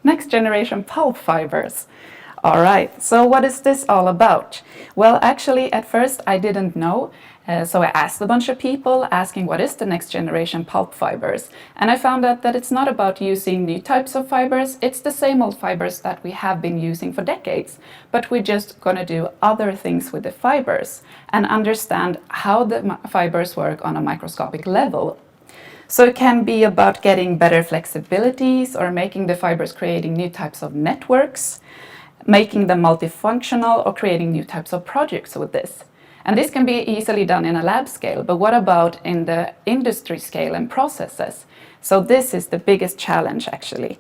next generation pulp fibers. All right, so what is this all about? Well, actually, at first I didn't know. So I asked a bunch of people asking what is the next generation pulp fibers. And I found out that it's not about using new types of fibers, it's the same old fibers that we have been using for decades. But we're just going to do other things with the fibers and understand how the fibers work on a microscopic level. So it can be about getting better flexibilities or making the fibers creating new types of networks, making them multifunctional, or creating new types of projects with this. And this can be easily done in a lab scale, but what about in the industry scale and processes? So this is the biggest challenge actually.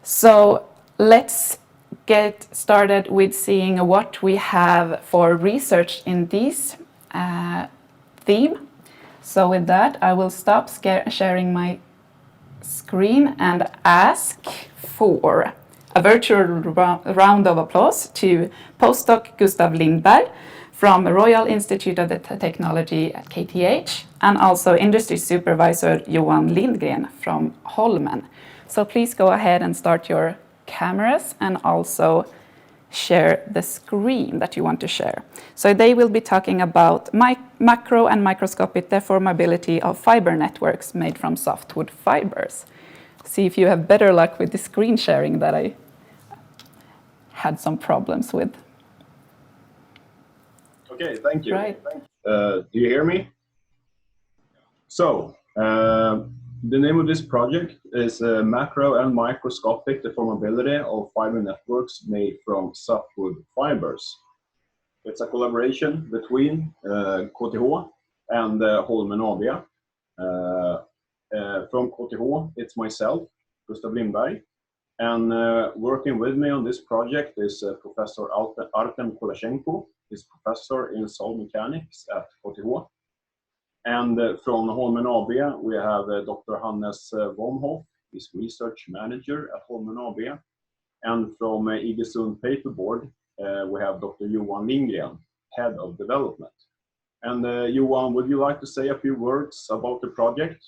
So let's get started with seeing what we have for research in this theme. So with that, I will stop sharing my screen and ask for a virtual round of applause to postdoc Gustav Lindberg from Royal Institute of Technology at KTH, and also industry supervisor Johan Lindgren from Holmen. So please go ahead and start your cameras and also share the screen that you want to share. So they will be talking about macro and microscopic deformability of fiber networks made from softwood fibers. See if you have better luck with the screen sharing that I had some problems with. Okay, thank you. Right. Do you hear me? So, the name of this project is Macro and Microscopic Deformability of Fiber Networks Made from Softwood Fibers. It's a collaboration between KTH and Holmen AB. From KTH, it's myself, Gustav Lindberg, and working with me on this project is Professor Artem Kolachenko. He's professor in solid mechanics at KTH. And from Holmen AB, we have Dr. Hannes Womhoff, he's research manager at Holmen AB. And from Iggesund Paperboard, we have Dr. Johan Lindgren, head of development. And Johan, would you like to say a few words about the project?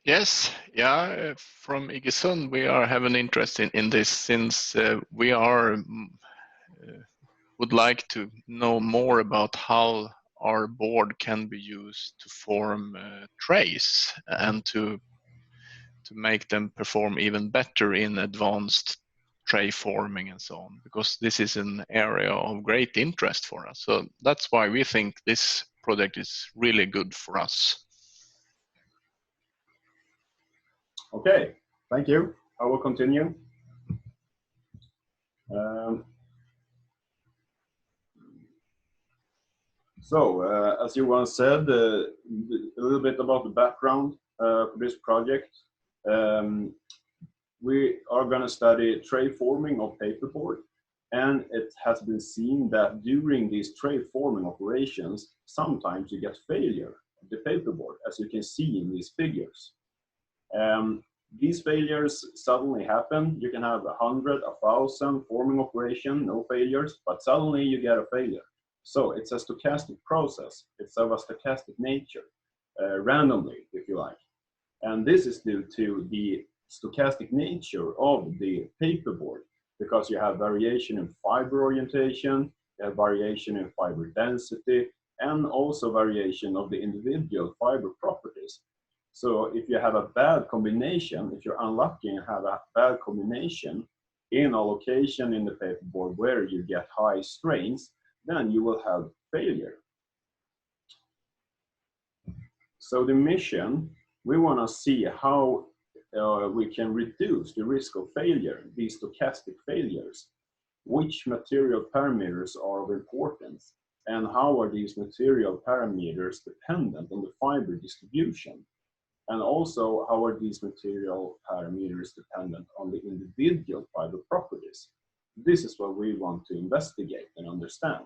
Yes, yeah, from Iggesund we are have an interest in this since we are would like to know more about how our board can be used to form trays and to make them perform even better in advanced tray forming and so on, because this is an area of great interest for us. So that's why we think this project is really good for us. Okay, thank you. I will continue. As Johan said, a little bit about the background for this project. We are going to study tray forming of paperboard, and it has been seen that during these tray forming operations, sometimes you get failure of the paperboard, as you can see in these figures. These failures suddenly happen. You can have 100, 1,000 forming operation, no failures, but suddenly you get a failure. So it's a stochastic process. It's of a stochastic nature, randomly, if you like. And this is due to the stochastic nature of the paperboard, because you have variation in fiber orientation, you have variation in fiber density, and also variation of the individual fiber properties. So if you have a bad combination, if you're unlucky and have a bad combination in a location in the paperboard where you get high strains, then you will have failure. So the mission, we want to see how we can reduce the risk of failure, these stochastic failures. Which material parameters are of importance, and how are these material parameters dependent on the fiber distribution? And also, how are these material parameters dependent on the individual fiber properties? This is what we want to investigate and understand.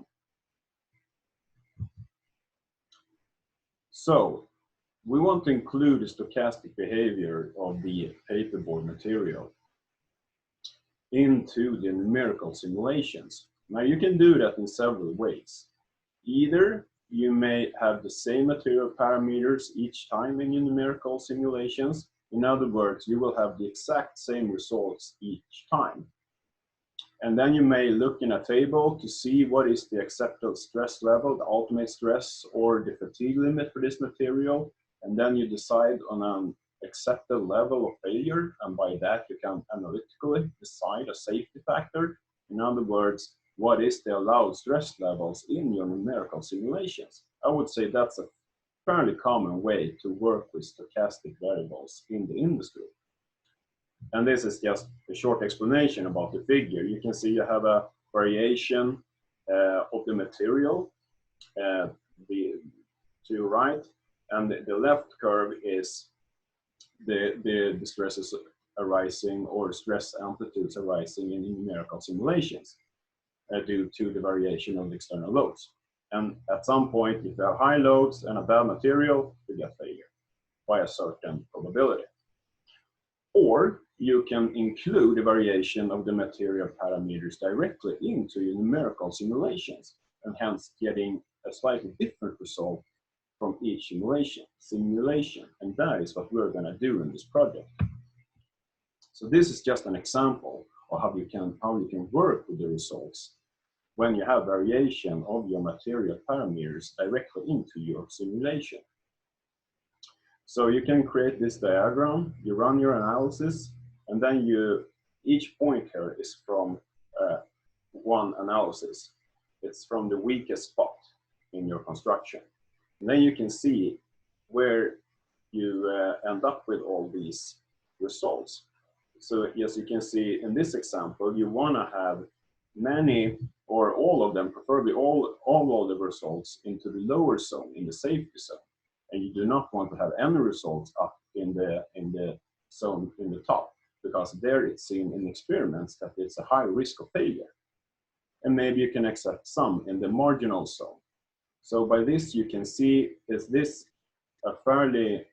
So, we want to include the stochastic behavior of the paperboard material into the numerical simulations. Now, you can do that in several ways. Either you may have the same material parameters each time in your numerical simulations, In other words, you will have the exact same results each time. And then you may look in a table to see what is the acceptable stress level, the ultimate stress, or the fatigue limit for this material. And then you decide on an acceptable level of failure. And by that, you can analytically decide a safety factor. In other words, what is the allowed stress levels in your numerical simulations? I would say that's a fairly common way to work with stochastic variables in the industry. And this is just a short explanation about the figure. You can see you have a variation of the material to your right, and the left curve is the stresses arising or stress amplitudes arising in numerical simulations due to the variation of the external loads. And at some point, if you have high loads and a bad material, you get failure by a certain probability. Or you can include the variation of the material parameters directly into your numerical simulations, and hence getting a slightly different result from each simulation. And that is what we're going to do in this project. So this is just an example of how you can work with the results when you have variation of your material parameters directly into your simulation. So you can create this diagram, you run your analysis, and then each point here is from one analysis. It's from the weakest spot in your construction. And then you can see where you end up with all these results. So as you can see in this example, you want to have many or all of them, preferably all of the results into the lower zone, in the safety zone. And you do not want to have any results up in the zone in the top, because there it's seen in experiments that it's a high risk of failure. And maybe you can accept some in the marginal zone. So by this you can see, is this a fairly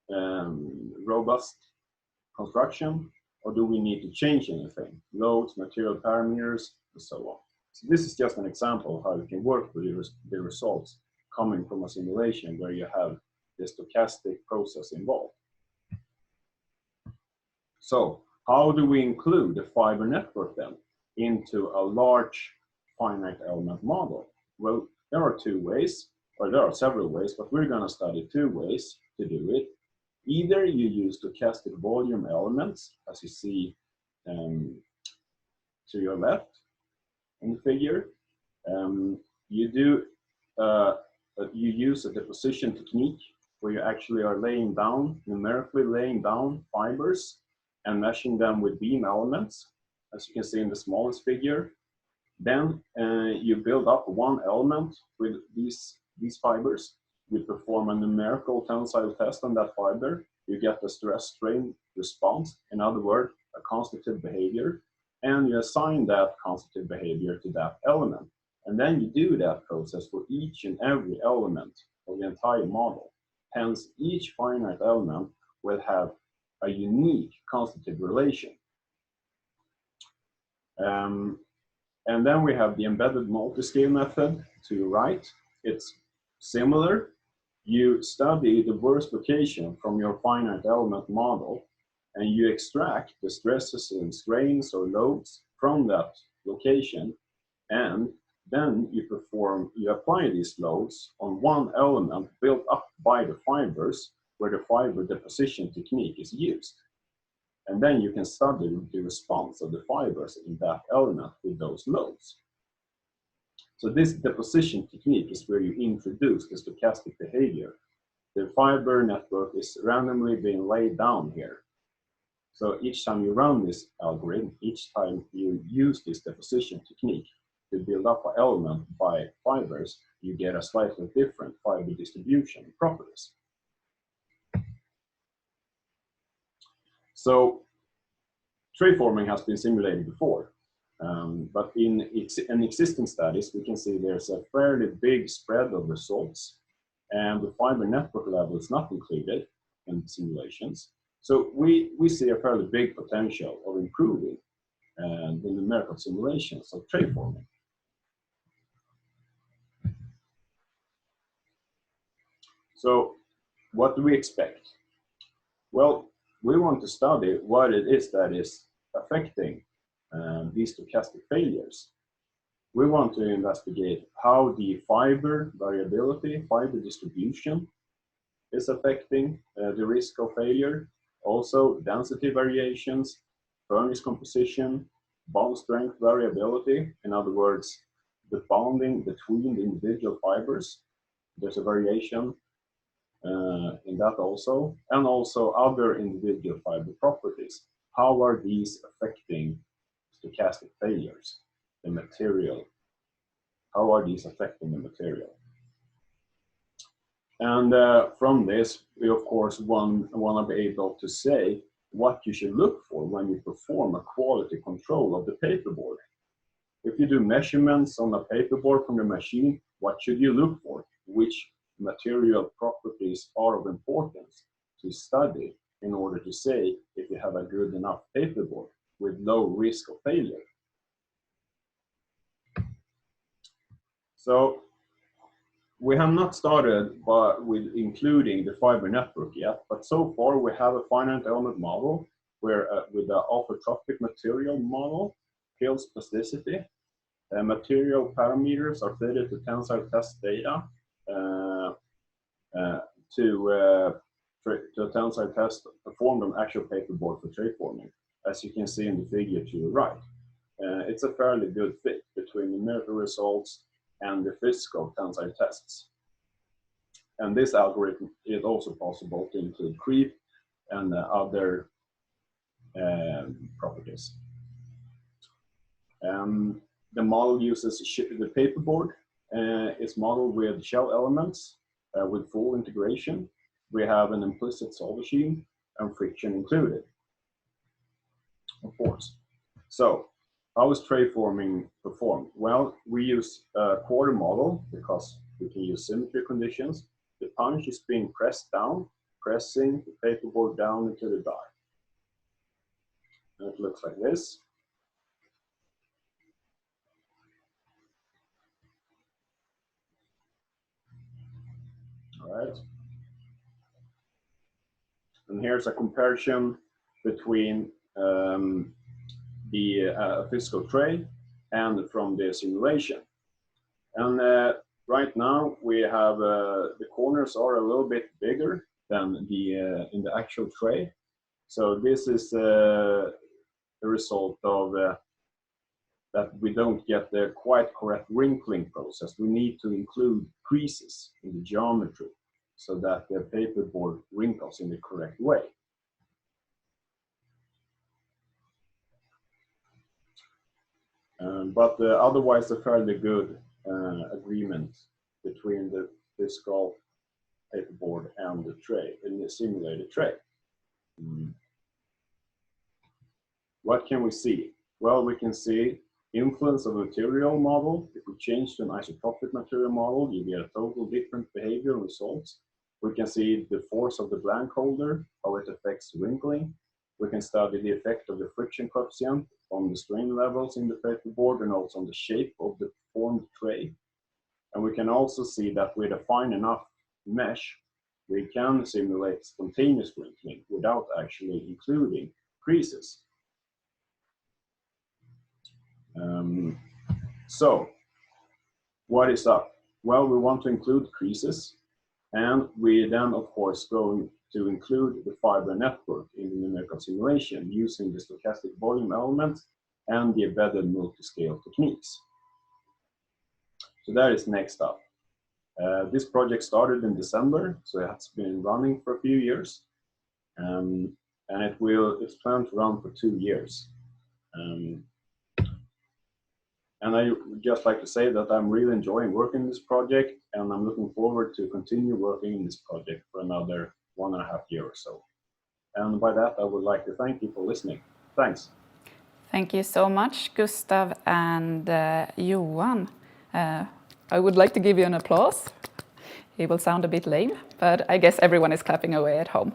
robust construction, or do we need to change anything? Loads, material parameters, and so on. So this is just an example of how you can work with the results coming from a simulation where you have the stochastic process involved. So how do we include the fiber network then into a large finite element model? Well, there are two ways, or there are several ways, but we're going to study two ways to do it. Either you use stochastic volume elements, as you see to your left in the figure. You use a deposition technique where you actually are numerically laying down fibers and meshing them with beam elements, as you can see in the smallest figure. Then you build up one element with these fibers. You perform a numerical tensile test on that fiber. You get a stress-strain response, in other words, a constitutive behavior, and you assign that constitutive behavior to that element. And then you do that process for each and every element of the entire model. Hence, each finite element will have a unique constitutive relation. And then we have the embedded multi-scale method to your right. It's similar. You study the worst location from your finite element model, and you extract the stresses and strains or loads from that location, and then you apply these loads on one element built up by the fibers where the fiber deposition technique is used. And then you can study the response of the fibers in that element with those loads. So this deposition technique is where you introduce the stochastic behavior. The fiber network is randomly being laid down here. So each time you run this algorithm, each time you use this deposition technique to build up an element by fibers, you get a slightly different fiber distribution properties. So tree forming has been simulated before, but in existing studies, we can see there's a fairly big spread of results, and the fiber network level is not included in simulations. So we see a fairly big potential of improving the numerical simulations of tree forming. So what do we expect? Well, we want to study what it is that is affecting these stochastic failures. We want to investigate how the fiber variability, fiber distribution is affecting the risk of failure. Also, density variations, furnace composition, bond strength variability. In other words, the bonding between the individual fibers. There's a variation in that also, and also other individual fiber properties. How are these affecting stochastic failures, the material? How are these affecting the material? And from this, we of course want to be able to say what you should look for when you perform a quality control of the paperboard. If you do measurements on a paperboard from the machine, what should you look for? Which material properties are of importance to study in order to say if you have a good enough paperboard with low risk of failure. So we have not started with including the fiber network yet, but so far we have a finite element model where with the alpha-tropic material model, kills plasticity. Material parameters are fitted to tensile test data to a tensile test performed on actual paperboard for tray forming, as you can see in the figure to your right. It's a fairly good fit between numerical results and the physical tensile tests. And this algorithm is also possible to include creep and other properties. The model uses the paperboard. It's modeled with shell elements with full integration. We have an implicit solve machine and friction included, of course. So, how is tray forming performed? Well, we use a quarter model because we can use symmetry conditions. The punch is being pressed down, pressing the paperboard down into the die. And it looks like this. All right. And here's a comparison between the physical tray and from the simulation. And right now we have the corners are a little bit bigger than the in the actual tray. So this is the result of that we don't get the quite correct wrinkling process. We need to include creases in the geometry so that the paperboard wrinkles in the correct way. But otherwise, a fairly good agreement between the physical paperboard and the tray, in the simulated tray. What can we see? Well, we can see influence of material model. If we change to an isotropic material model, you get a total different behavior results. We can see the force of the blank holder, how it affects wrinkling. We can study the effect of the friction coefficient on the strain levels in the paperboard and also on the shape of the formed tray. And we can also see that with a fine enough mesh, we can simulate spontaneous wrinkling without actually including creases. So, what is up? Well, we want to include creases, and we then, of course, going to include the fiber network in the numerical simulation using the stochastic volume element and the embedded multi-scale techniques. So that is next up. This project started in December, so it's been running for a few years, and it's planned to run for 2 years. And I would just like to say that I'm really enjoying working in this project, and I'm looking forward to continue working in this project for another 1.5 years or so. And by that, I would like to thank you for listening. Thanks. Thank you so much, Gustav and Johan. I would like to give you an applause. It will sound a bit lame, but I guess everyone is clapping away at home.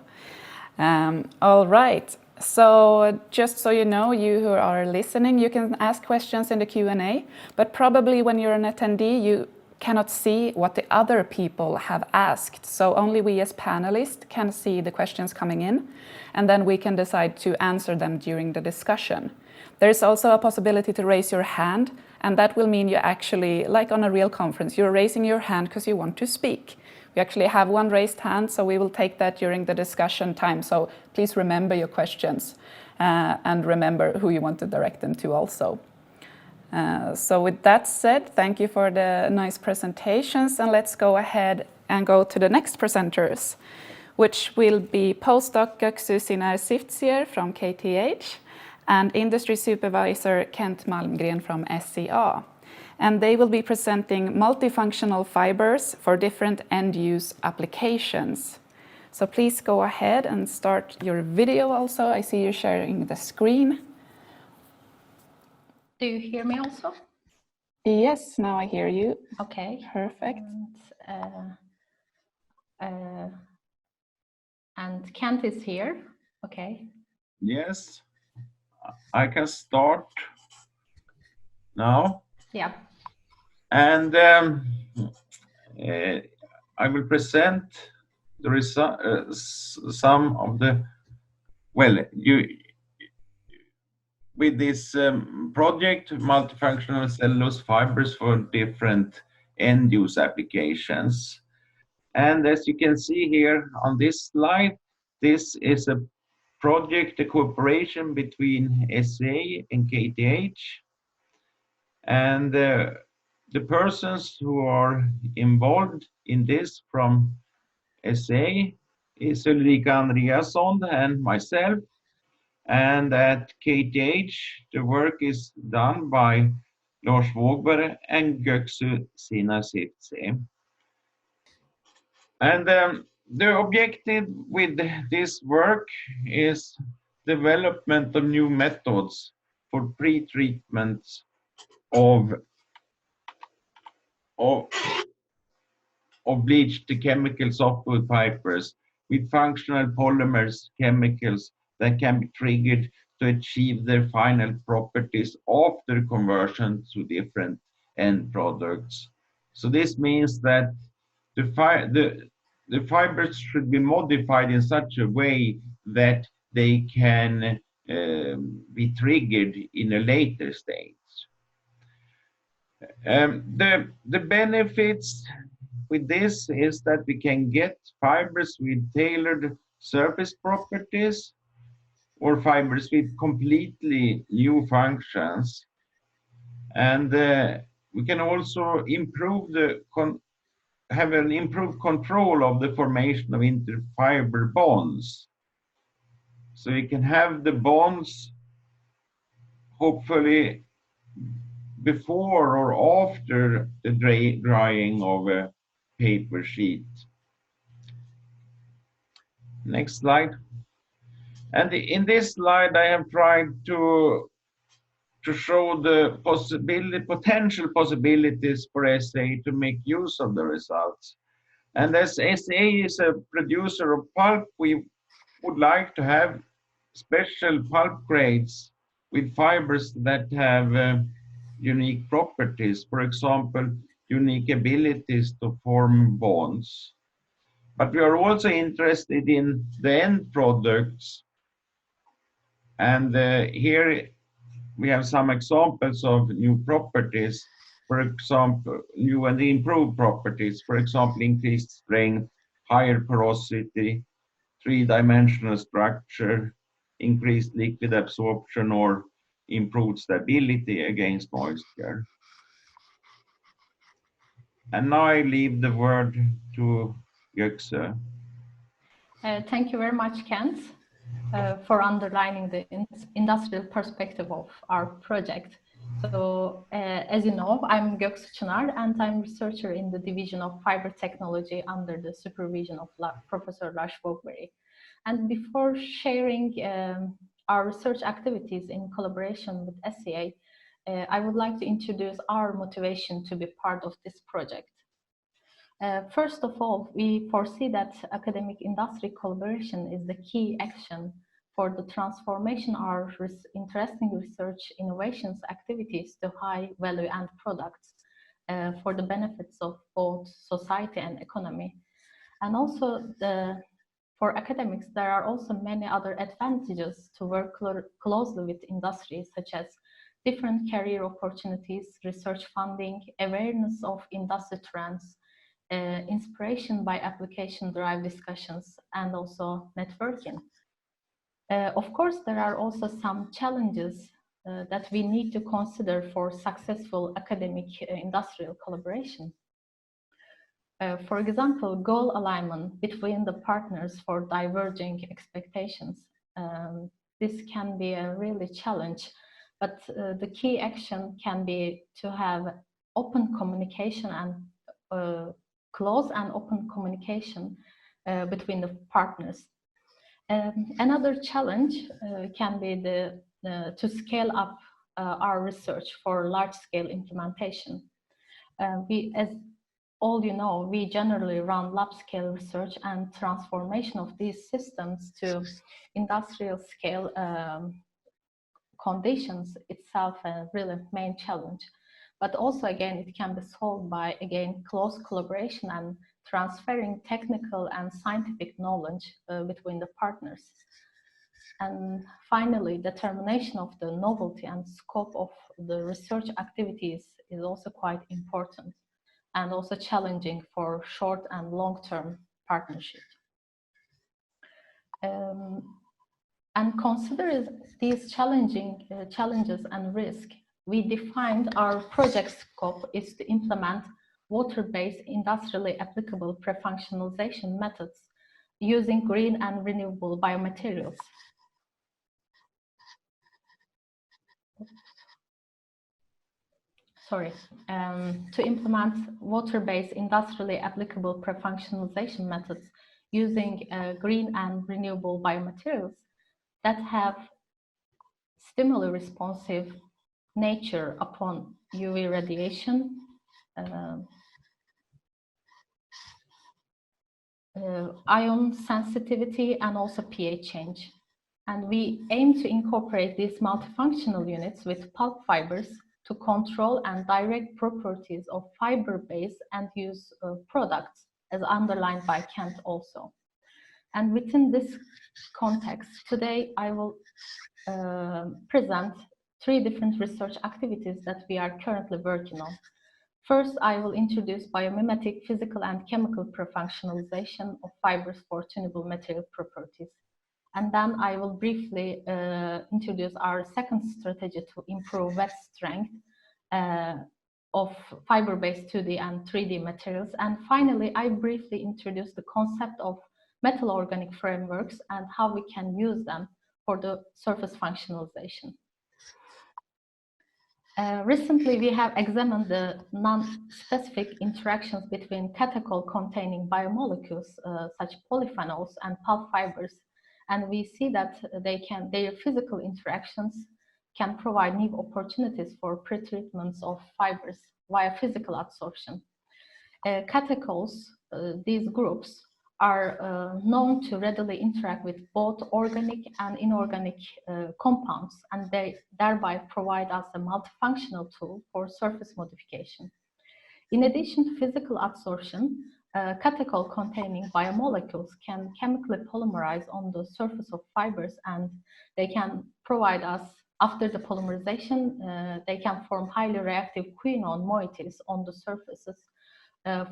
All right. So just so you know, you who are listening, you can ask questions in the Q&A, but probably when you're an attendee, you cannot see what the other people have asked. So only we as panelists can see the questions coming in, and then we can decide to answer them during the discussion. There's also a possibility to raise your hand, and that will mean you actually, like on a real conference, you're raising your hand because you want to speak. We actually have one raised hand, so we will take that during the discussion time. So please remember your questions and remember who you want to direct them to also. So with that said, thank you for the nice presentations, and let's go ahead and go to the next presenters, which will be postdoc Göksu Sinar-Siftsier from KTH and industry supervisor Kent Malmgren from SCA. And they will be presenting multifunctional fibers for different end-use applications. So please go ahead and start your video also. I see you sharing the screen. Do you hear me also? Yes, now I hear you. Okay. Perfect. And Kent is here. Okay. Yes, I can start now. Yeah. And I will present the some of the, well, with this project, multifunctional cellulose fibers for different end-use applications. And as you can see here on this slide, this is a project, a cooperation between SA and KTH. And the persons who are involved in this from SA is Ulrika Andreasson and myself. And at KTH, the work is done by Lars Wågberg and Göksu Sinar-Siftsier. And the objective with this work is development of new methods for pre-treatment of bleached chemical softwood fibers with functional polymers chemicals that can be triggered to achieve their final properties after conversion to different end products. So this means that the fibers should be modified in such a way that they can be triggered in a later stage. The benefits with this is that we can get fibers with tailored surface properties or fibers with completely new functions. And we can also improve have an improved control of the formation of interfiber bonds. So we can have the bonds hopefully before or after the drying of a paper sheet. Next slide. And in this slide, I have tried to show the potential possibilities for SA to make use of the results. And as SA is a producer of pulp, we would like to have special pulp grades with fibers that have unique properties, for example, unique abilities to form bonds. But we are also interested in the end products. And here we have some examples of new properties, for example, new and improved properties, for example, increased strength, higher porosity, three-dimensional structure, increased liquid absorption, or improved stability against moisture. And now I leave the word to Göksu. Thank you very much, Kent, for underlining the industrial perspective of our project. So, as you know, I'm Göksu Çınar, and I'm researcher in the Division of Fiber Technology under the supervision of Professor Lars Wågberg. And before sharing our research activities in collaboration with SCA, I would like to introduce our motivation to be part of this project. First of all, we foresee that academic-industry collaboration is the key action for the transformation of our interesting research innovations activities to high-value end products. for the benefits of both society and economy. And also for academics, there are also many other advantages to work closely with industry, such as different career opportunities, research funding, awareness of industry trends, inspiration by application-derived discussions, and also networking. Of course, there are also some challenges that we need to consider for successful academic industrial collaboration. For example, goal alignment between the partners for diverging expectations. This can be a really challenge, but the key action can be to have open communication and close and open communication between the partners. Another challenge can be to scale up our research for large-scale implementation. As all you know, we generally run lab-scale research, and transformation of these systems to industrial scale conditions itself a really main challenge. But also, again, it can be solved by, again, close collaboration and transferring technical and scientific knowledge between the partners. And finally, determination of the novelty and scope of the research activities is also quite important, and also challenging for short and long-term partnership. And consider these challenges and risk, we defined our project scope is to implement water-based industrially applicable pre-functionalization methods using green and renewable biomaterials. To implement water-based industrially applicable pre-functionalization methods using green and renewable biomaterials that have stimuli responsive nature upon UV radiation, ion sensitivity, and also pH change. And we aim to incorporate these multifunctional units with pulp fibers to control and direct properties of fiber-based end-use products, as underlined by Kent also. And within this context, today I will present 3 different research activities that we are currently working on. First, I will introduce biomimetic physical and chemical pre-functionalization of fibers for tunable material properties. And then I will briefly introduce our second strategy to improve wet strength of fiber-based 2D and 3D materials. And finally, I briefly introduce the concept of metal organic frameworks and how we can use them for the surface functionalization. Recently, we have examined the non-specific interactions between catechol-containing biomolecules such polyphenols and pulp fibers, and we see that their physical interactions can provide new opportunities for pretreatments of fibers via physical adsorption. Catechols, these groups, are known to readily interact with both organic and inorganic compounds, and they thereby provide us a multifunctional tool for surface modification. In addition to physical adsorption, catechol-containing biomolecules can chemically polymerize on the surface of fibers, and they can provide us, after the polymerization, they can form highly reactive quinone moieties on the surfaces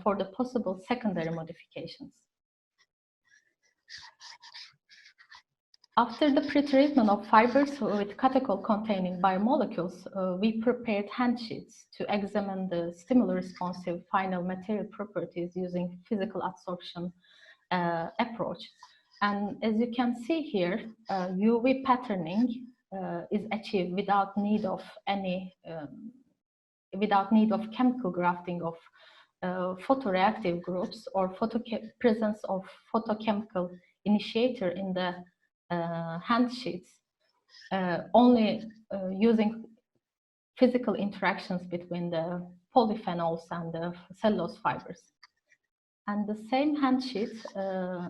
for the possible secondary modifications. After the pretreatment of fibers with catechol-containing biomolecules, we prepared handsheets to examine the stimuli-responsive final material properties using physical adsorption approach. And as you can see here, UV patterning is achieved without need of chemical grafting of photoreactive groups or presence of photochemical initiator in the handsheets, only using physical interactions between the polyphenols and the cellulose fibers. And the same handsheet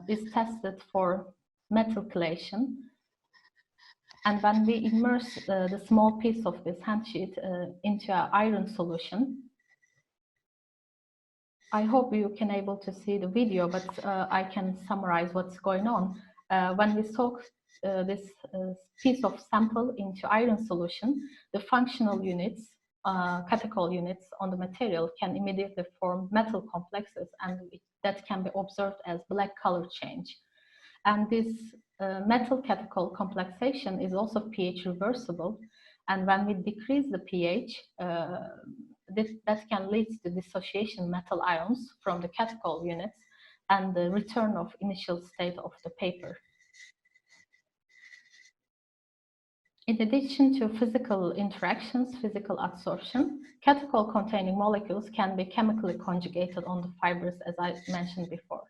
is tested for metal chelation. And when we immerse the small piece of this handsheet into an iron solution, I hope you can able to see the video, but I can summarize what's going on. When we soak this piece of sample into iron solution, the functional units, catechol units on the material can immediately form metal complexes, and that can be observed as black color change. And this metal catechol complexation is also pH reversible. And when we decrease the pH, that can lead to dissociation metal ions from the catechol units and the return of initial state of the paper. In addition to physical interactions, physical adsorption, catechol containing molecules can be chemically conjugated on the fibers, as I mentioned before.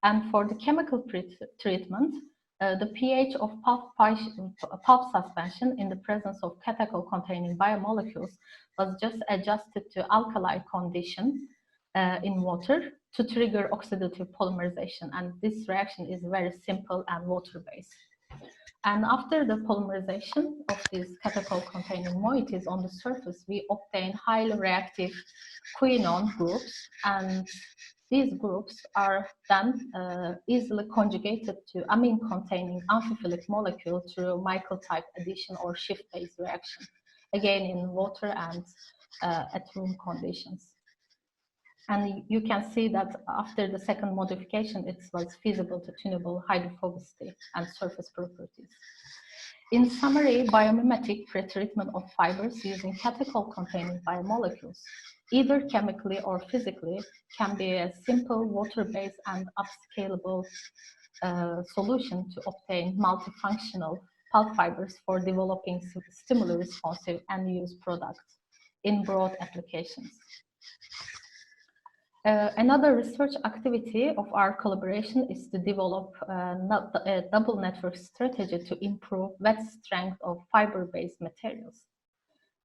And for the chemical treatment, the pH of pulp suspension in the presence of catechol containing biomolecules was just adjusted to alkali condition in water to trigger oxidative polymerization. And this reaction is very simple and water-based. And after the polymerization of these catechol containing moieties on the surface, we obtain highly reactive quinone groups, and these groups are then easily conjugated to amine containing amphiphilic molecule through Michael type addition or shift base reaction, again in water and at room conditions. And you can see that after the second modification, it was feasible to tunable hydrophobicity and surface properties. In summary, biomimetic pretreatment of fibers using catechol containing biomolecules, either chemically or physically, can be a simple water-based and upscalable solution to obtain multifunctional pulp fibers for developing stimuli-responsive end-use products in broad applications. Another research activity of our collaboration is to develop a double network strategy to improve wet strength of fiber-based materials.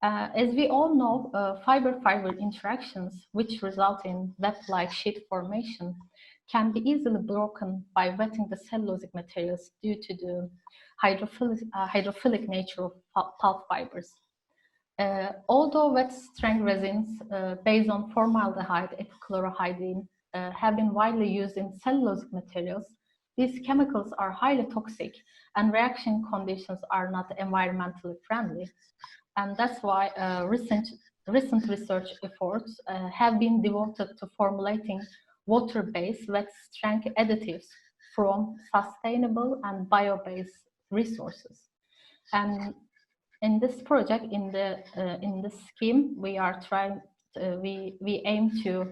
As we all know, fiber-fiber interactions, which result in web-like sheet formation, can be easily broken by wetting the cellulosic materials due to the hydrophilic nature of pulp fibers. Although wet strength resins based on formaldehyde, epichlorohydrin have been widely used in cellulosic materials, these chemicals are highly toxic and reaction conditions are not environmentally friendly. And that's why recent research efforts have been devoted to formulating water-based wet strength additives from sustainable and bio-based resources. And in this project, in this scheme, we are trying. We aim to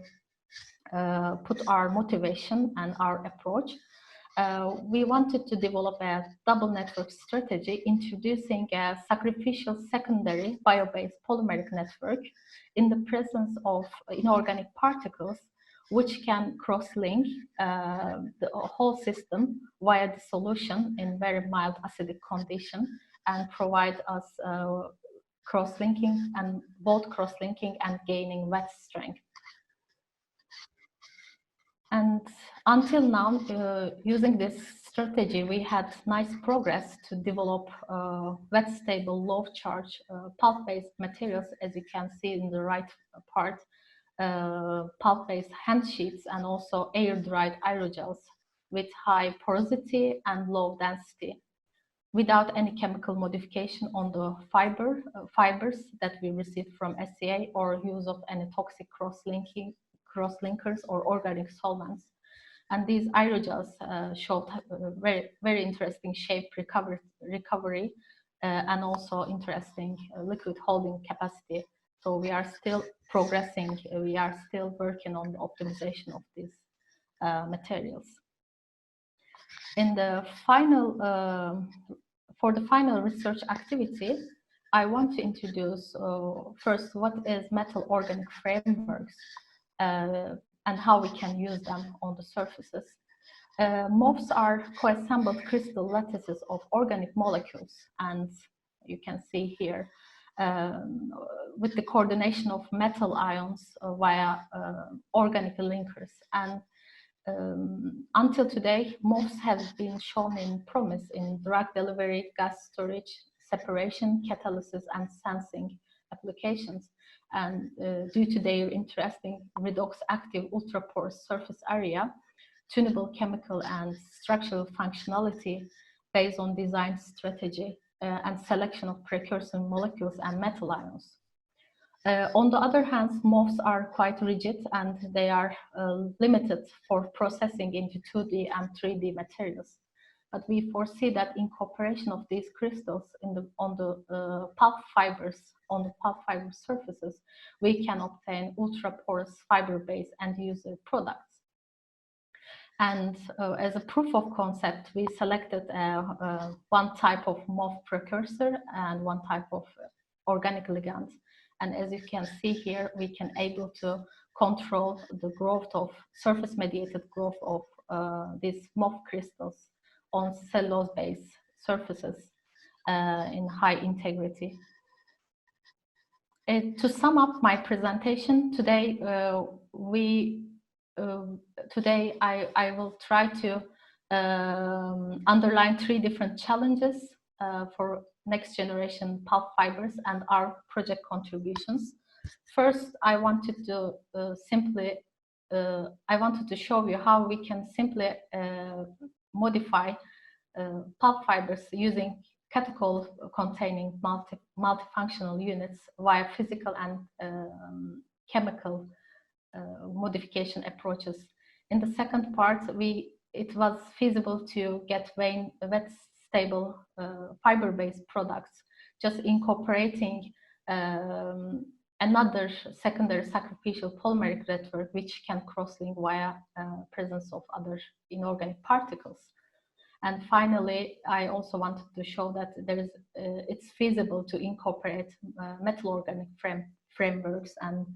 put our motivation and our approach. We wanted to develop a double network strategy, introducing a sacrificial secondary bio-based polymeric network in the presence of inorganic particles, which can cross-link the whole system via dissolution in very mild acidic condition, and provide us cross-linking and both cross-linking and gaining wet strength. And until now, using this strategy, we had nice progress to develop wet stable, low charge pulp-based materials, as you can see in the right part, pulp-based hand sheets and also air-dried aerogels with high porosity and low density, without any chemical modification on the fibers that we received from SCA or use of any toxic cross-linkers or organic solvents. And these aerogels showed very, very interesting shape recovery and also interesting liquid holding capacity. So we are still progressing, we are still working on the optimization of these materials. In the final, for the final research activity, I want to introduce first what is metal organic frameworks and how we can use them on the surfaces. MOFs are co-assembled crystal lattices of organic molecules, and you can see here with the coordination of metal ions via organic linkers. And until today, MOFs have been shown in promise in drug delivery, gas storage, separation, catalysis, and sensing applications. And due to their interesting redox active ultra-porous surface area, tunable chemical and structural functionality based on design strategy and selection of precursor molecules and metal ions. On the other hand, MOFs are quite rigid and they are limited for processing into 2D and 3D materials. But we foresee that incorporation of these crystals on the pulp fibers, on the pulp fiber surfaces, we can obtain ultra-porous fiber-based end-user products. And as a proof of concept, we selected one type of MOF precursor and one type of organic ligand. And as you can see here, we can able to control the growth of surface-mediated growth of these MOF crystals on cellulose-based surfaces in high integrity. To sum up my presentation today, today I will try to underline 3 different challenges for next generation pulp fibers and our project contributions. First, I wanted to show you how we can simply modify pulp fibers using catechol containing multifunctional units via physical and chemical modification approaches. In the second part, it was feasible to get wet stable fiber-based products, just incorporating another secondary sacrificial polymeric network which can cross-link via presence of other inorganic particles. And finally, I also wanted to show that it's feasible to incorporate metal organic frameworks and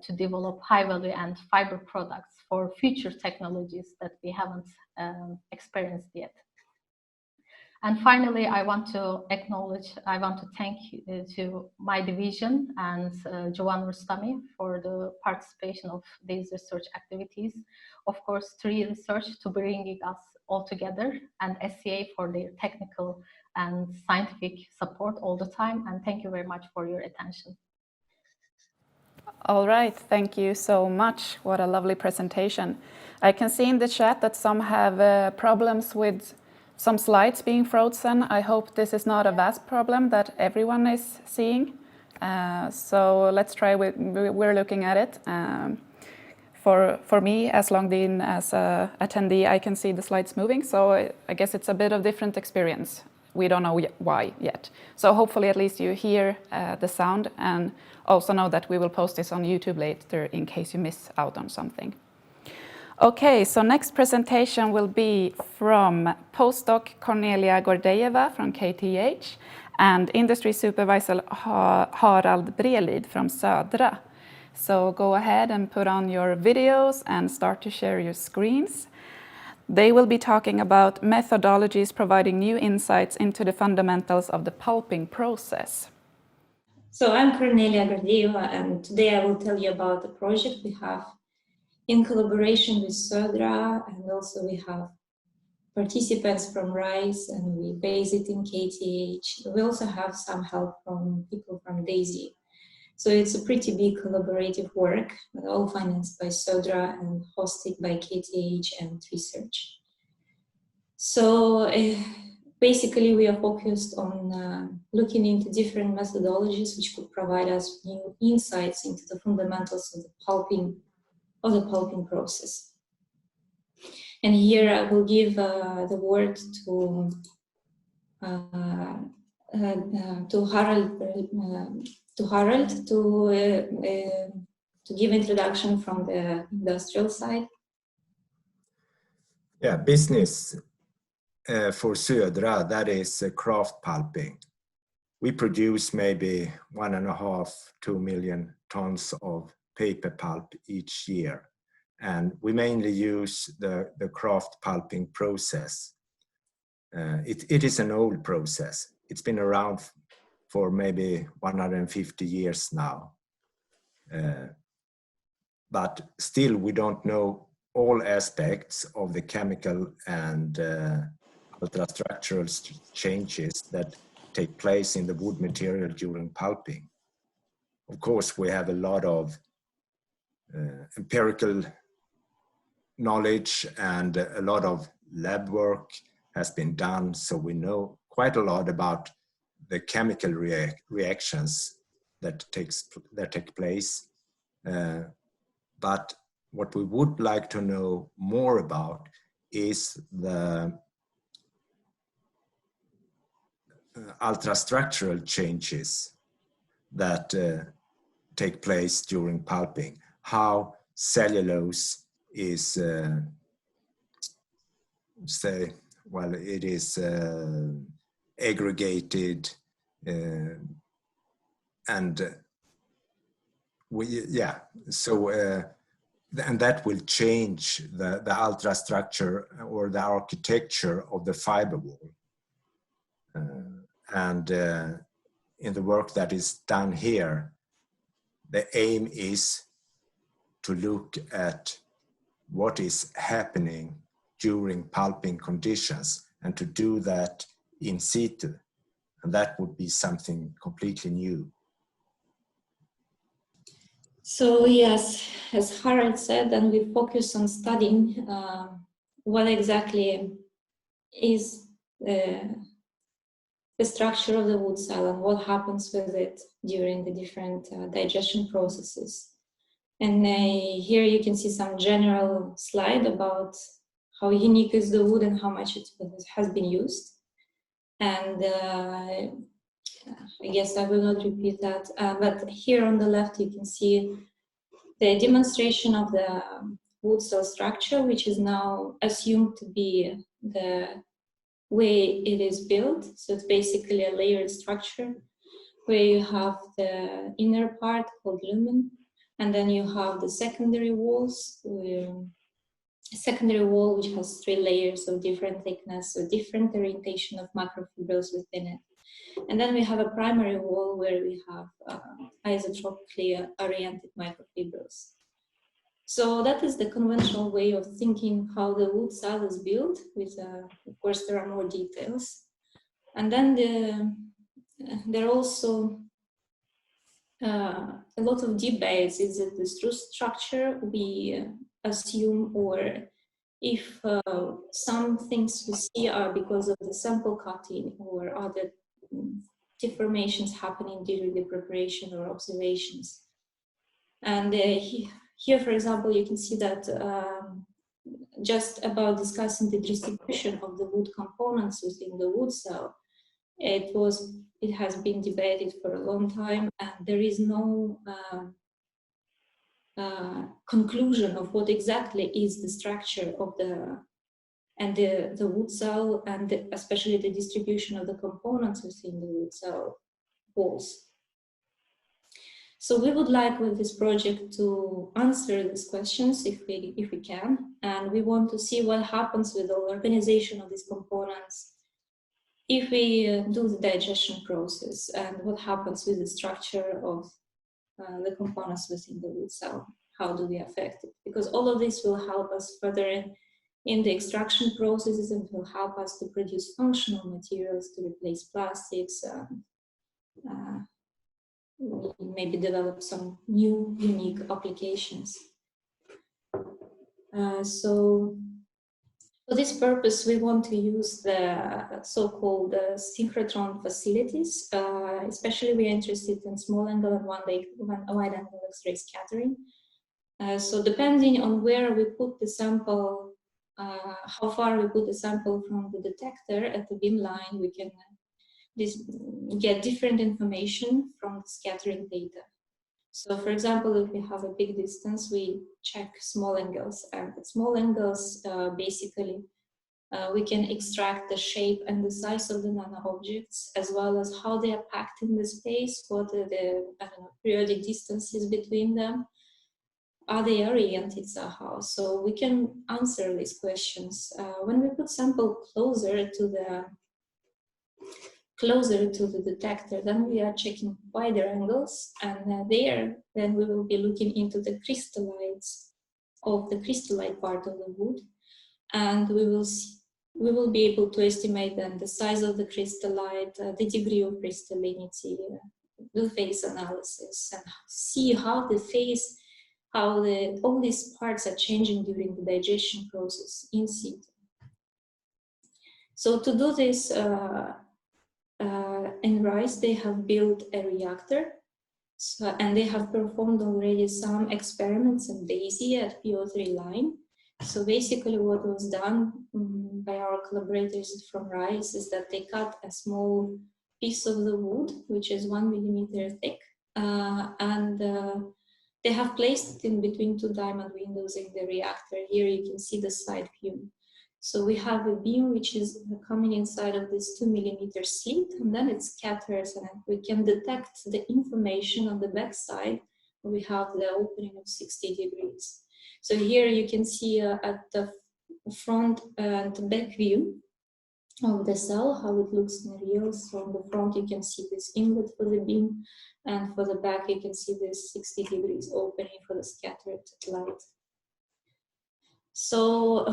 to develop high-value and fiber products for future technologies that we haven't experienced yet. And finally, I want to thank to my division and Joan Rustami for the participation of these research activities. Of course, Treesearch to bringing us all together, and SCA for their technical and scientific support all the time. And thank you very much for your attention. All right, thank you so much. What a lovely presentation. I can see in the chat that some have problems with some slides being frozen. I hope this is not a vast problem that everyone is seeing. So let's try, we're looking at it. For me, as logged in as an attendee, I can see the slides moving. So I guess it's a bit of different experience. We don't know why yet. So hopefully at least you hear the sound, and also know that we will post this on YouTube later in case you miss out on something. Okay, so next presentation will be from postdoc Cornelia Gordejeva from KTH and industry supervisor Harald Brelid from Södra. So go ahead and put on your videos and start to share your screens. They will be talking about methodologies providing new insights into the fundamentals of the pulping process. So I'm Cornelia Gordejeva, and today I will tell you about the project we have in collaboration with Södra, and also we have participants from RISE, and we base it in KTH. We also have some help from people from DAISY. So it's a pretty big collaborative work, but all financed by Södra and hosted by KTH and Treesearch. So basically we are focused on looking into different methodologies which could provide us new insights into the fundamentals of the pulping process. And here I will give the word to Harald to give introduction from the industrial side. Yeah, business for Södra, that is kraft pulping. We produce maybe 1.5–2 million tons of paper pulp each year, and we mainly use the kraft pulping process. It is an old process. It's been around for maybe 150 years now. But still we don't know all aspects of the chemical and ultrastructural changes that take place in the wood material during pulping. Of course, we have a lot of empirical knowledge and a lot of lab work has been done, so we know quite a lot about the chemical reactions that take place. But what we would like to know more about is the ultrastructural changes that take place during pulping, how cellulose is it is aggregated and and that will change the ultrastructure or the architecture of the fiber wall. In the work that is done here, the aim is to look at what is happening during pulping conditions and to do that in situ. And that would be something completely new. So yes, as Harald said, and we focus on studying what exactly is the structure of the wood cell and what happens with it during the different digestion processes. And here you can see some general slide about how unique is the wood and how much it has been used. And I guess I will not repeat that, but here on the left you can see the demonstration of the wood cell structure, which is now assumed to be the way it is built. So it's basically a layered structure where you have the inner part called lumen, and then you have the secondary walls, a secondary wall which has 3 layers of different thickness, so different orientation of macrofibrils within it. And then we have a primary wall where we have isotropically oriented microfibrils. So that is the conventional way of thinking how the wood cell is built, with, of course, there are more details. And then there are also a lot of debates. Is it the true structure we assume, or if some things we see are because of the sample cutting or other deformations happening during the preparation or observations. And here, for example, you can see that just about discussing the distribution of the wood components within the wood cell, it has been debated for a long time, and there is no conclusion of what exactly is the structure of the wood cell, and especially the distribution of the components within the wood cell walls. So we would like with this project to answer these questions if we can, and we want to see what happens with the organization of these components if we do the digestion process, and what happens with the structure of the components within the wood cell. How do we affect it? Because all of this will help us further in the extraction processes and will help us to produce functional materials to replace plastics, maybe develop some new unique applications. So for this purpose, we want to use the so-called synchrotron facilities. Especially we are interested in small angle and wide angle X-ray scattering. So depending on where we put the sample, how far we put the sample from the detector at the beam line, we can get different information from the scattering data. So for example, if we have a big distance, we check small angles, and at small angles, basically, we can extract the shape and the size of the nano objects, as well as how they are packed in the space, what are the periodic distances between them, are they oriented somehow? So we can answer these questions. When we put sample closer to the detector, then we are checking wider angles, and then we will be looking into the crystallites of the crystallite part of the wood, and we will be able to estimate then the size of the crystallite, the degree of crystallinity, do phase analysis and see how the phase, all these parts are changing during the digestion process in situ. So to do this, in rice, they have built a reactor, and they have performed already some experiments at DAISY at PO3 line. So basically what was done by our collaborators from rice is that they cut a small piece of the wood, which is 1 millimeter thick, and they have placed it in between two diamond windows in the reactor. Here you can see the side view. So we have a beam which is coming inside of this 2 millimeter slit, and then it scatters, and we can detect the information on the back side. We have the opening of 60 degrees. So here you can see at the front and back view of the cell, how it looks in real. So on the front you can see this inlet for the beam, and for the back you can see this 60 degrees opening for the scattered light. So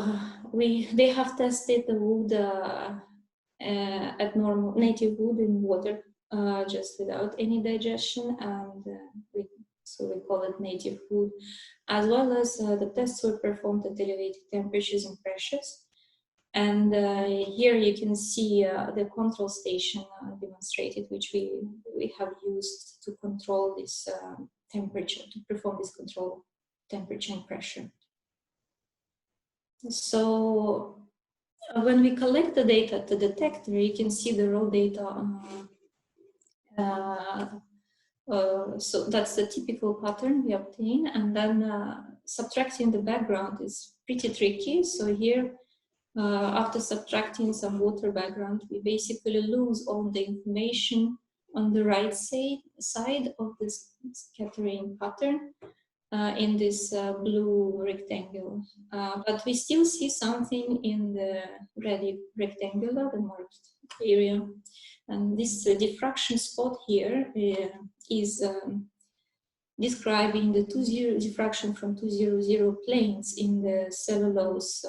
they have tested the wood at normal native wood in water, just without any digestion, and so we call it native wood, as well as the tests were performed at elevated temperatures and pressures. And here you can see the control station demonstrated, which we have used to control this temperature, to perform this control temperature and pressure. So when we collect the data at the detector, you can see the raw data. So that's the typical pattern we obtain, and then subtracting the background is pretty tricky. So here, after subtracting some water background, we basically lose all the information on the right side of this scattering pattern. In this blue rectangle, but we still see something in the red rectangular, the marked area. And this diffraction spot here is describing the diffraction from 200 planes in the cellulose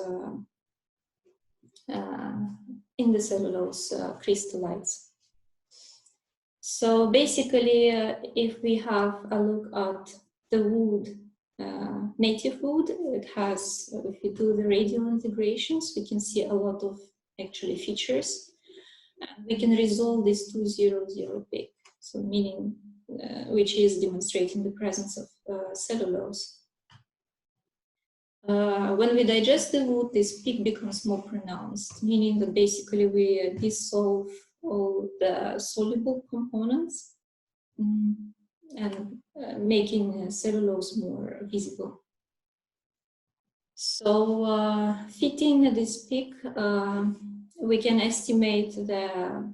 crystallites. So basically, if we have a look at the wood, native wood, it has, if you do the radial integrations, we can see a lot of actually features. We can resolve this 200 peak, so meaning which is demonstrating the presence of cellulose. When we digest the wood, this peak becomes more pronounced, meaning that basically we dissolve all the soluble components and making cellulose more visible. So fitting this peak, we can estimate the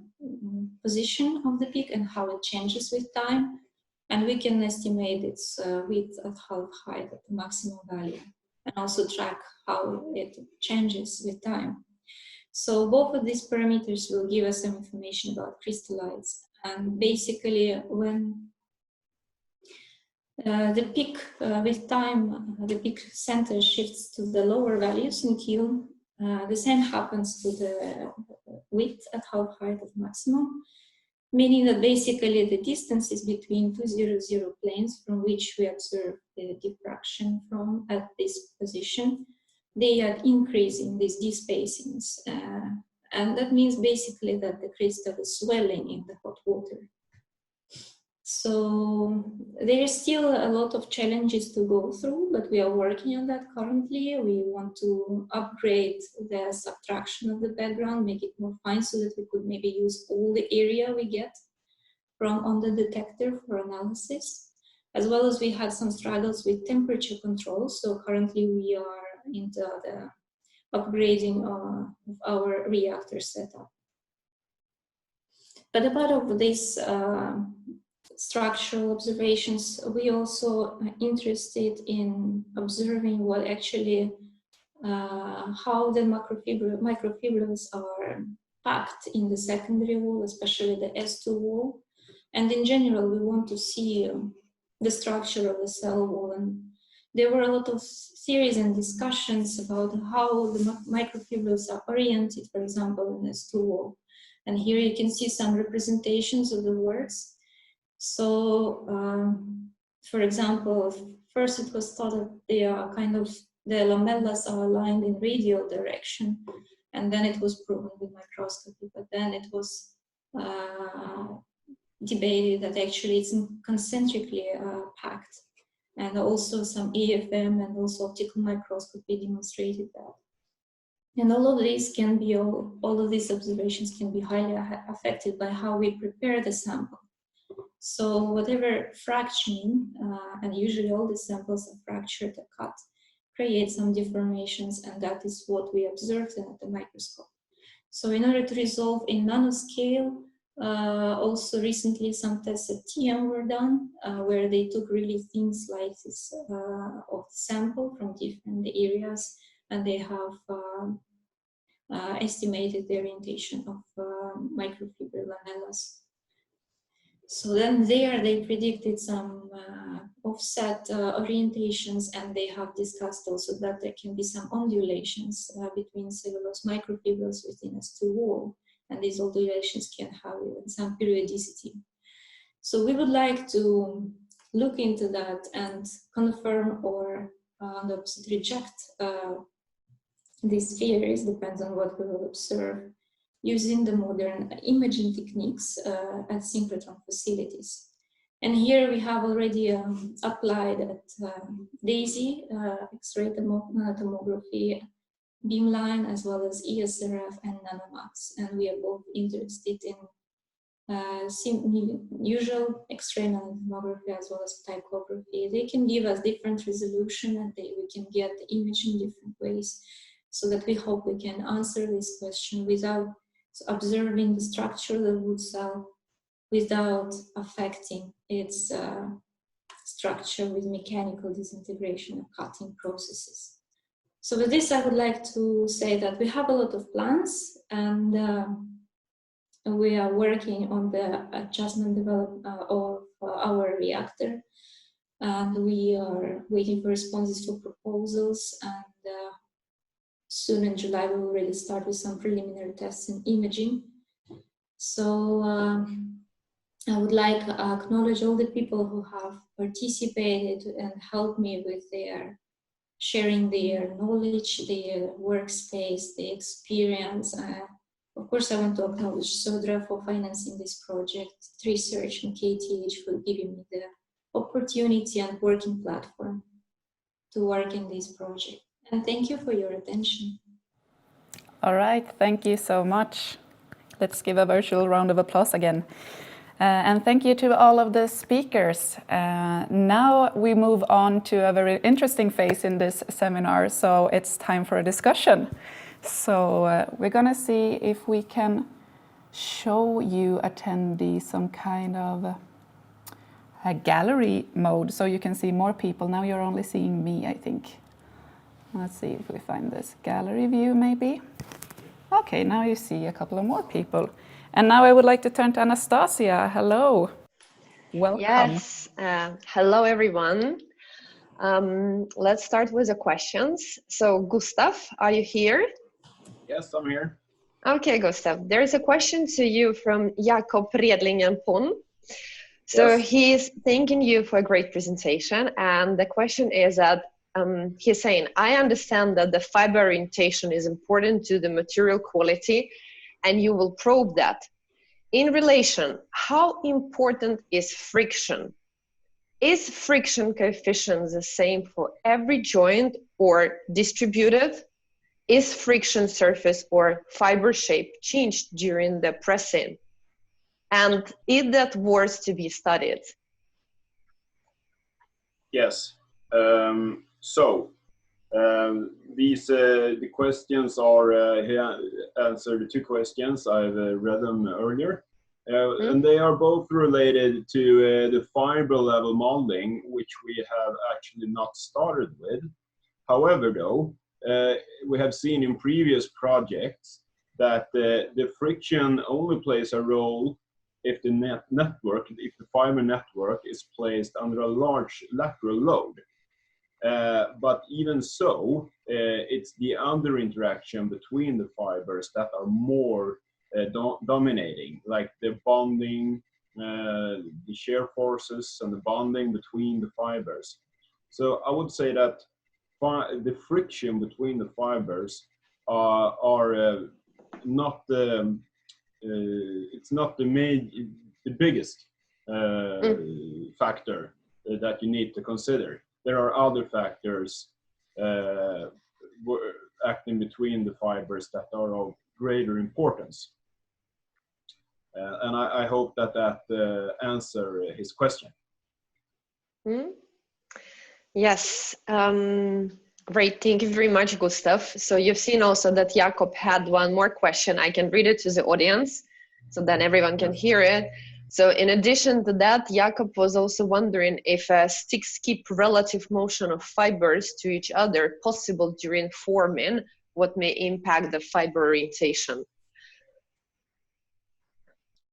position of the peak and how it changes with time, and we can estimate its width at half height at the maximum value, and also track how it changes with time. So both of these parameters will give us some information about crystallites, and basically when the peak with time, the peak center shifts to the lower values in kiln. The same happens to the width at half height of maximum, meaning that basically the distances between 200 planes from which we observe the diffraction from at this position, they are increasing these despacings. And that means basically that the crystal is swelling in the hot water. So there is still a lot of challenges to go through, but we are working on that currently. We want to upgrade the subtraction of the background, make it more fine so that we could maybe use all the area we get from on the detector for analysis, as well as we had some struggles with temperature control. So currently we are into the upgrading of our reactor setup. But apart of this structural observations, we also are interested in observing what actually, how the microfibrils are packed in the secondary wall, especially the S2 wall. And in general, we want to see the structure of the cell wall. And there were a lot of theories and discussions about how the microfibrils are oriented, for example, in S2 wall. And here you can see some representations of the works. So, for example, first it was thought that they are the lamellas are aligned in radial direction, and then it was proven with microscopy, but then it was debated that actually it's concentrically packed, and also some EFM and also optical microscopy demonstrated that. And all of these can be, all of these observations can be highly affected by how we prepare the sample. So whatever fractioning, and usually all the samples are fractured or cut, create some deformations, and that is what we observed at the microscope. So in order to resolve in nanoscale, also recently some tests at TM were done, where they took really thin slices of the sample from different areas, and they have estimated the orientation of microfiber lamellas. So then there they predicted some offset orientations, and they have discussed also that there can be some undulations between cellulose microfibers within S2 wall, and these undulations can have even some periodicity. So we would like to look into that and confirm or on the opposite reject these theories, depends on what we will observe, using the modern imaging techniques at synchrotron facilities. And here we have already applied at DAISY, X-ray tomography, beamline, as well as ESRF and Nanomax. And we are both interested in usual X-ray tomography as well as typography. They can give us different resolution, and we can get the image in different ways, so that we hope we can answer this question without observing the structure of the wood cell without affecting its structure with mechanical disintegration and cutting processes. So with this, I would like to say that we have a lot of plans, and we are working on the adjustment development of our reactor, and we are waiting for responses for proposals, and soon in July we will really start with some preliminary tests in imaging. So I would like to acknowledge all the people who have participated and helped me with their sharing their knowledge, their workspace, their experience. Of course, I want to acknowledge Sodra for financing this project, Treesearch and KTH for giving me the opportunity and working platform to work in this project. And thank you for your attention. All right, thank you so much. Let's give a virtual round of applause again. And thank you to all of the speakers. Now we move on to a very interesting phase in this seminar, so it's time for a discussion. So we're gonna see if we can show you attendees some kind of a gallery mode, so you can see more people. Now you're only seeing me, I think. Let's see if we find this gallery view maybe. Okay, now you see a couple of more people. And now I would like to turn to Anastasia. Hello. Welcome. Yes, hello everyone. Let's start with the questions. So Gustav, are you here? Yes, I'm here. Okay, Gustav, there is a question to you from Jakob Redlingen Pon. So Yes. he's thanking you for a great presentation. And the question is that he's saying, I understand that the fiber orientation is important to the material quality, and you will probe that. In relation, how important is friction? Is friction coefficient the same for every joint or distributed? Is friction surface or fiber shape changed during the pressing? And is that worth to be studied? Yes. The questions are he answered two questions. I've read them earlier, and they are both related to the fiber level modeling, which we have actually not started with. However, though, we have seen in previous projects that the friction only plays a role if the if the fiber network is placed under a large lateral load. But even so, it's the under interaction between the fibers that are more dominating, like the bonding the shear forces and the bonding between the fibers. So I would say that the friction between the fibers are not it's not the biggest factor that you need to consider. There are other factors acting between the fibers that are of greater importance. And I hope that answer his question. Yes, great. Thank you very much, Gustav. So you've seen also that Jakob had one more question. I can read it to the audience so then everyone can hear it. So in addition to that, Jakob was also wondering if sticks keep relative motion of fibers to each other possible during forming, what may impact the fiber orientation.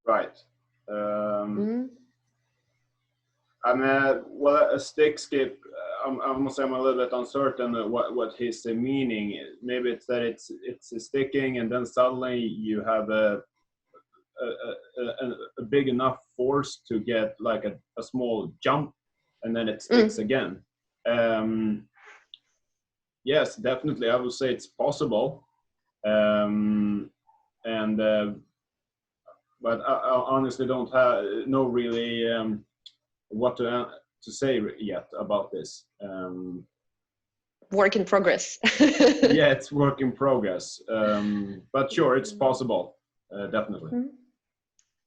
Right. I mean, well, a stick skip, I must say I'm a little bit uncertain what his meaning is. Maybe it's that it's sticking and then suddenly you have a big enough force to get like a small jump and then it sticks again. Yes, definitely. I would say it's possible. But I honestly don't know really what to say yet about this. Work in progress. Yeah, it's work in progress. But sure, it's possible, definitely.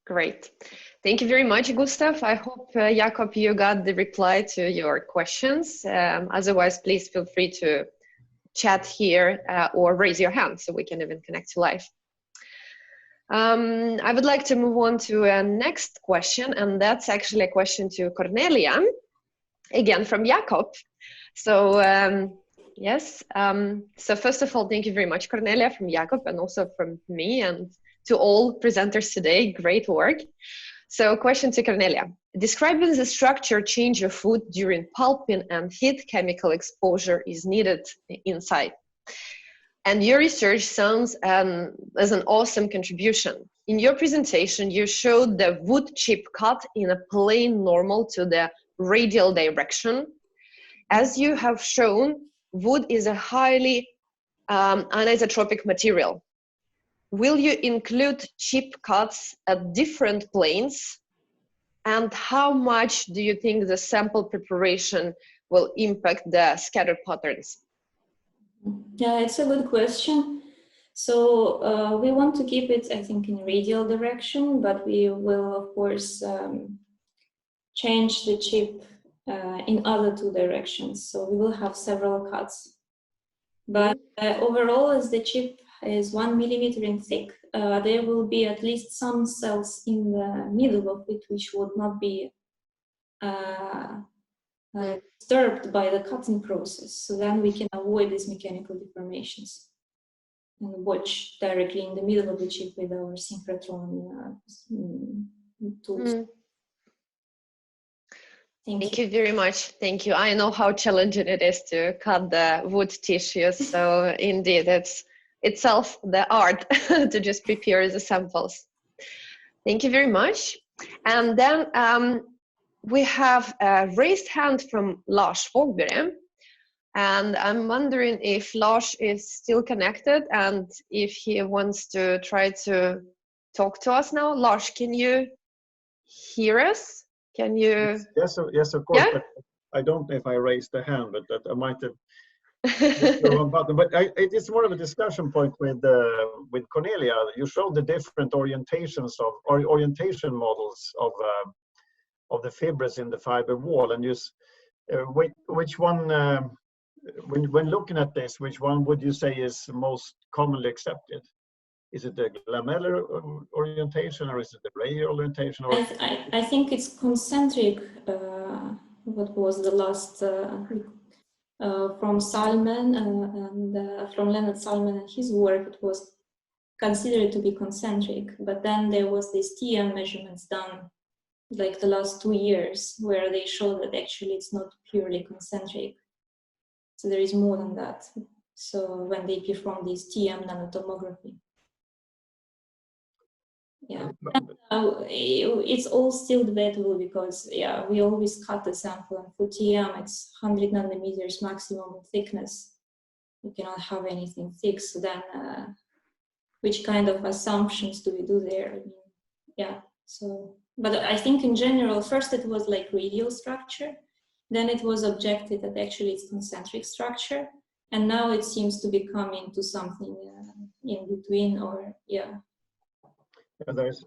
Great. Thank you very much, Gustav. I hope, Jakob, you got the reply to your questions. Otherwise, please feel free to chat here or raise your hand so we can even connect to live. I would like to move on to a next question, and that's actually a question to Cornelia, again from Jakob. So yes, so first of all, thank you very much, Cornelia, from Jakob, and also from me and to all presenters today. Great work. So question to Cornelia. Describing the structure change of wood during pulping and heat chemical exposure is needed inside. And your research sounds as an awesome contribution. In your presentation, you showed the wood chip cut in a plane normal to the radial direction. As you have shown, wood is a highly anisotropic material. Will you include chip cuts at different planes? And how much do you think the sample preparation will impact the scatter patterns? Yeah, it's a good question. So we want to keep it, I think, in radial direction, but we will, of course, change the chip in other two directions. So we will have several cuts. But overall, as the chip is 1 millimeter in thick, there will be at least some cells in the middle of it which would not be disturbed by the cutting process. So then we can avoid these mechanical deformations and watch directly in the middle of the chip with our synchrotron tools. Thank you very much. Thank you. I know how challenging it is to cut the wood tissues. So indeed, it's itself the art to just prepare the samples. Thank you very much. And then we have a raised hand from Lars Fogberg. And I'm wondering if Lars is still connected and if he wants to try to talk to us now. Lars, can you hear us? Can you? Yes, of course. Yeah? But I don't know if I raised the hand, but that I might have hit the wrong button. But it is more of a discussion point with Cornelia. You showed the different orientations of or orientation models of the fibers in the fiber wall, and which one, when looking at this, which one would you say is most commonly accepted? Is it the lamellar orientation, or is it the radial orientation? Or I think it's concentric. What was the last from Salman and from Leonard Salman and his work? It was considered to be concentric, but then there was this TM measurements done like the last 2 years where they show that actually it's not purely concentric. So there is more than that. So when they perform this TM nanotomography. Yeah, it's all still debatable because we always cut the sample, and for TM it's 100 nanometers maximum in thickness. You cannot have anything thick. So then, which kind of assumptions do we do there? I mean, so, but I think in general, first it was like radial structure, then it was objected that actually it's concentric structure, and now it seems to be coming to something in between, or there's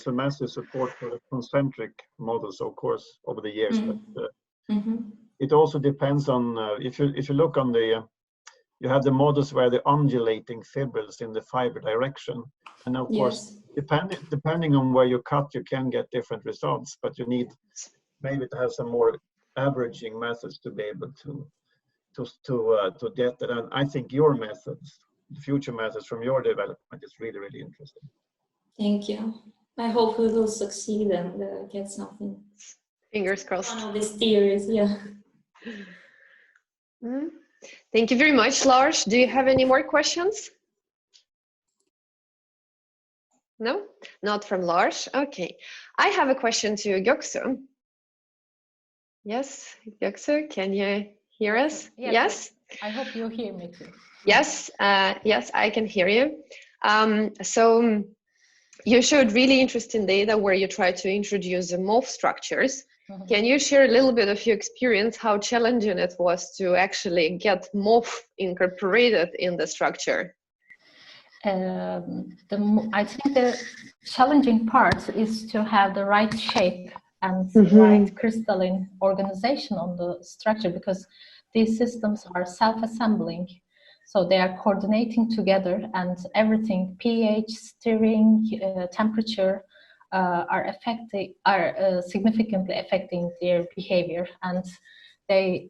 a massive support for the concentric models, of course, over the years. But it also depends on if you look on the you have the models where the undulating fibrils in the fiber direction, and of course, depending on where you cut, you can get different results. But you need maybe to have some more averaging methods to be able to get that. And I think your methods, the future methods from your development, is really, really interesting. Thank you. I hope we will succeed and get something. Fingers crossed. One of these theories, Thank you very much, Lars. Do you have any more questions? No, not from Lars. Okay, I have a question to Göksu. Yes, Göksu, can you hear us? Yes. I hope you hear me too. Yes, yes, I can hear you. So you showed really interesting data where you try to introduce the MOF structures. Can you share a little bit of your experience, how challenging it was to actually get MOF incorporated in the structure? I think the challenging part is to have the right shape and right crystalline organization on the structure, because these systems are self-assembling. So they are coordinating together, and everything, pH, stirring, temperature, are significantly affecting their behavior, and they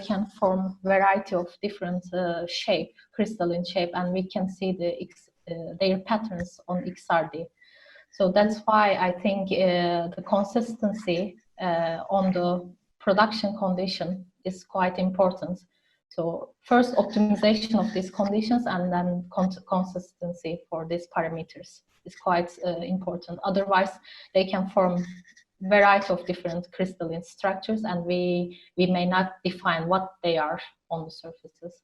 can form variety of different shape, crystalline shape, and we can see their patterns on XRD. So that's why I think the consistency on the production condition is quite important. So first optimization of these conditions, and then consistency for these parameters is quite important. Otherwise, they can form variety of different crystalline structures, and we may not define what they are on the surfaces.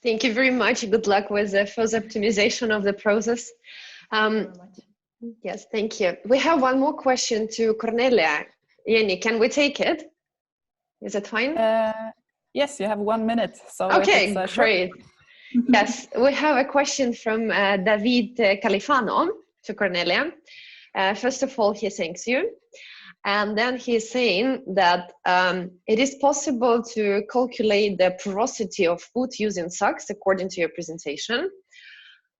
Thank you very much. Good luck with the further optimization of the process. Yes, thank you. We have one more question to Cornelia. Jenny, can we take it? Is it fine? Yes, you have 1 minute. So okay, great. Yes, we have a question from David Califano to Cornelia. First of all, he thanks you. And then he's saying that it is possible to calculate the porosity of wood using SOX according to your presentation.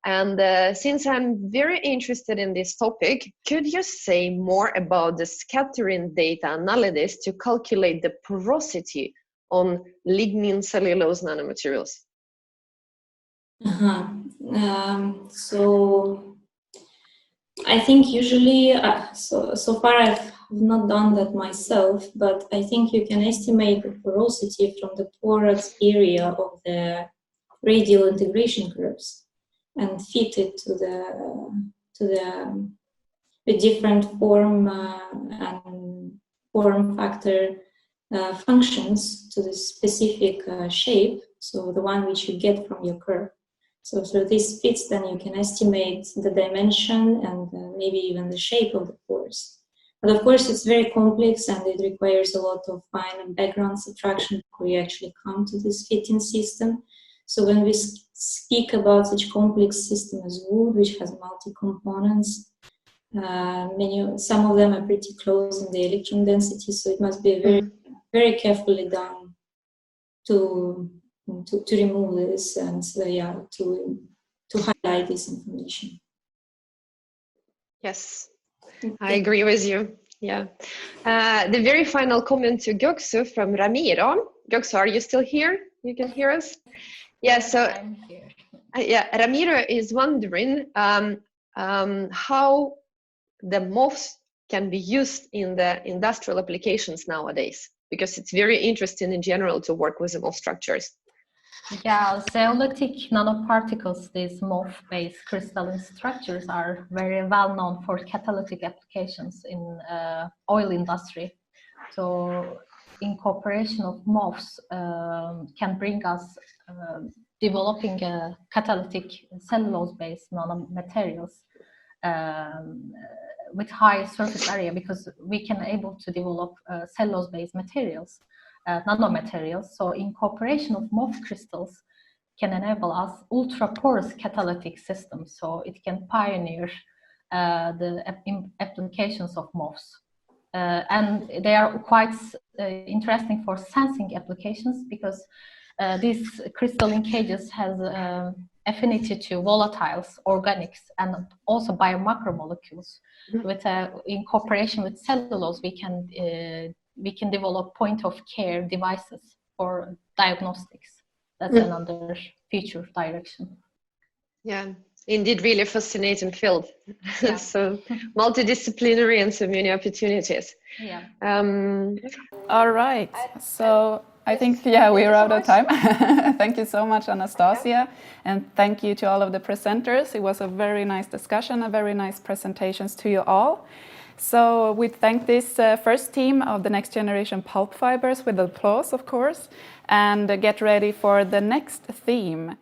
And since I'm very interested in this topic, could you say more about the scattering data analysis to calculate the porosity on lignin cellulose nanomaterials? So I think usually, so far I've not done that myself, but I think you can estimate the porosity from the porous area of the radial integration curves and fit it to the different form and form factor functions to the specific shape. So the one which you get from your curve. So this fits, then you can estimate the dimension and maybe even the shape of the pores. But of course, it's very complex and it requires a lot of fine background subtraction before you actually come to this fitting system. So when we speak about such complex system as wood, which has multi-components, some of them are pretty close in the electron density, so it must be very, very carefully done to remove this and to highlight this information. Yes, I agree with you. Yeah. The very final comment to Göksu from Ramiro. Göksu, are you still here? You can hear us? Yeah, so I'm here. Ramiro is wondering how the MOFs can be used in the industrial applications nowadays, because it's very interesting in general to work with the MOF structures. Yeah, zeolitic nanoparticles, these MOF-based crystalline structures, are very well known for catalytic applications in oil industry. So, incorporation of MOFs can bring us developing a catalytic cellulose-based nanomaterials with high surface area, because we can able to develop cellulose-based materials, nanomaterials. So incorporation of MOF crystals can enable us ultra-porous catalytic systems. So it can pioneer the applications of MOFs. And they are quite interesting for sensing applications, because these crystalline cages has affinity to volatiles, organics, and also biomacromolecules. With incorporation with cellulose, we can develop point-of-care devices for diagnostics. That's another future direction. Yeah, indeed, really fascinating field. Yeah. So multidisciplinary and so many opportunities. Yeah. All right. So I think, yeah, we're out of time. Thank you so much, Anastasia. And thank you to all of the presenters. It was a very nice discussion, a very nice presentations to you all. So we thank this first team of the next generation pulp fibers with applause, of course, and get ready for the next theme.